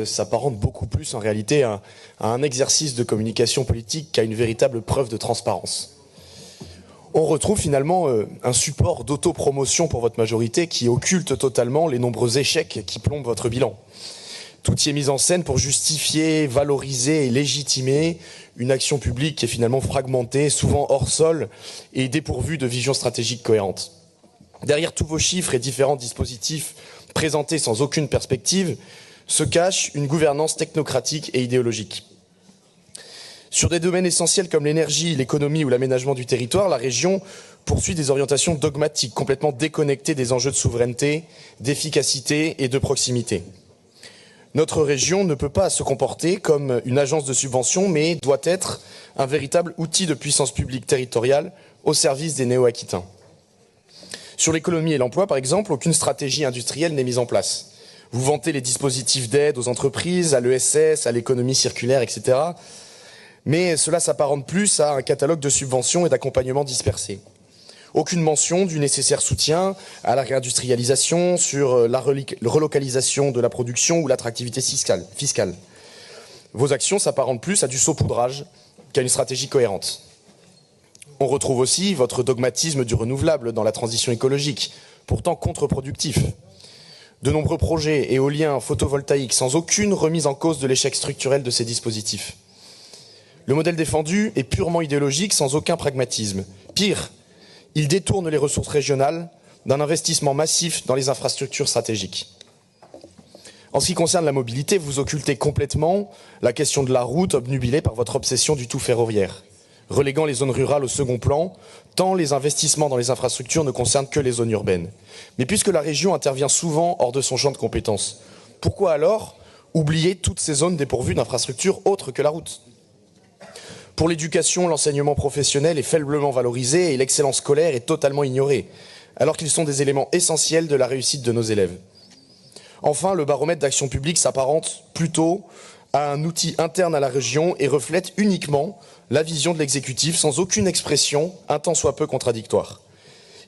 s'apparente beaucoup plus en réalité à un exercice de communication politique qu'à une véritable preuve de transparence. On retrouve finalement un support d'autopromotion pour votre majorité qui occulte totalement les nombreux échecs qui plombent votre bilan. Tout y est mis en scène pour justifier, valoriser et légitimer une action publique qui est finalement fragmentée, souvent hors sol et dépourvue de vision stratégique cohérente. Derrière tous vos chiffres et différents dispositifs présentés sans aucune perspective, se cache une gouvernance technocratique et idéologique. Sur des domaines essentiels comme l'énergie, l'économie ou l'aménagement du territoire, la région poursuit des orientations dogmatiques, complètement déconnectées des enjeux de souveraineté, d'efficacité et de proximité. Notre région ne peut pas se comporter comme une agence de subvention, mais doit être un véritable outil de puissance publique territoriale au service des Néo-Aquitains. Sur l'économie et l'emploi, par exemple, aucune stratégie industrielle n'est mise en place. Vous vantez les dispositifs d'aide aux entreprises, à l'ESS, à l'économie circulaire, etc. Mais cela s'apparente plus à un catalogue de subventions et d'accompagnement dispersés. Aucune mention du nécessaire soutien à la réindustrialisation, sur la relocalisation de la production ou l'attractivité fiscale. Vos actions s'apparentent plus à du saupoudrage qu'à une stratégie cohérente. On retrouve aussi votre dogmatisme du renouvelable dans la transition écologique, pourtant contre-productif. De nombreux projets éoliens, photovoltaïques, sans aucune remise en cause de l'échec structurel de ces dispositifs. Le modèle défendu est purement idéologique, sans aucun pragmatisme. Pire, il détourne les ressources régionales d'un investissement massif dans les infrastructures stratégiques. En ce qui concerne la mobilité, vous occultez complètement la question de la route, obnubilée par votre obsession du tout ferroviaire, reléguant les zones rurales au second plan, tant les investissements dans les infrastructures ne concernent que les zones urbaines. Mais puisque la région intervient souvent hors de son champ de compétences, pourquoi alors oublier toutes ces zones dépourvues d'infrastructures autres que la route ? Pour l'éducation, l'enseignement professionnel est faiblement valorisé et l'excellence scolaire est totalement ignorée, alors qu'ils sont des éléments essentiels de la réussite de nos élèves. Enfin, le baromètre d'action publique s'apparente plutôt à un outil interne à la région et reflète uniquement la vision de l'exécutif sans aucune expression, un tant soit peu contradictoire.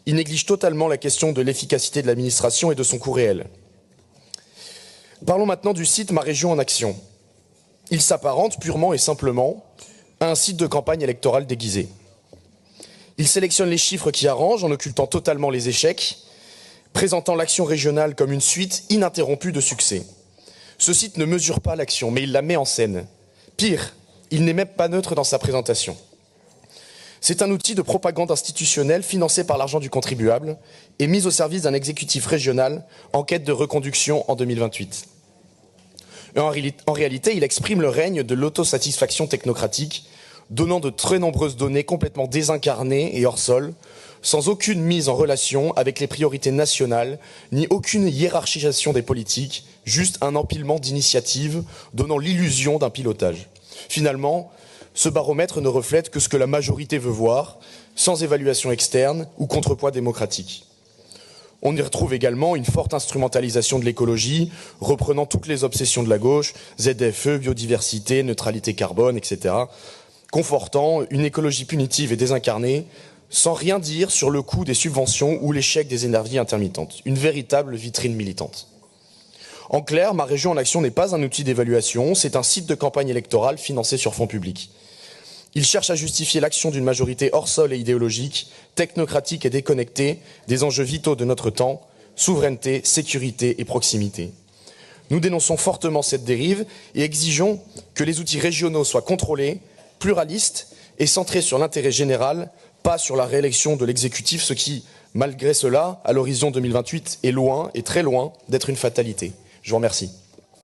Il néglige totalement la question de l'efficacité de l'administration et de son coût réel. Parlons maintenant du site Ma Région en Action. Il s'apparente purement et simplement à un site de campagne électorale déguisé. Il sélectionne les chiffres qui arrangent en occultant totalement les échecs, présentant l'action régionale comme une suite ininterrompue de succès. Ce site ne mesure pas l'action, mais il la met en scène. Pire, il n'est même pas neutre dans sa présentation. C'est un outil de propagande institutionnelle financé par l'argent du contribuable et mis au service d'un exécutif régional en quête de reconduction en 2028. En réalité, il exprime le règne de l'autosatisfaction technocratique, donnant de très nombreuses données complètement désincarnées et hors sol, sans aucune mise en relation avec les priorités nationales, ni aucune hiérarchisation des politiques, juste un empilement d'initiatives donnant l'illusion d'un pilotage. Finalement, ce baromètre ne reflète que ce que la majorité veut voir, sans évaluation externe ou contrepoids démocratique. On y retrouve également une forte instrumentalisation de l'écologie, reprenant toutes les obsessions de la gauche, ZFE, biodiversité, neutralité carbone, etc., confortant une écologie punitive et désincarnée, sans rien dire sur le coût des subventions ou l'échec des énergies intermittentes. Une véritable vitrine militante. En clair, Ma Région en Action n'est pas un outil d'évaluation, c'est un site de campagne électorale financé sur fonds publics. Il cherche à justifier l'action d'une majorité hors sol et idéologique, technocratique et déconnectée des enjeux vitaux de notre temps, souveraineté, sécurité et proximité. Nous dénonçons fortement cette dérive et exigeons que les outils régionaux soient contrôlés, pluralistes et centrés sur l'intérêt général, pas sur la réélection de l'exécutif, ce qui, malgré cela, à l'horizon 2028, est loin, et très loin, d'être une fatalité. Je vous remercie.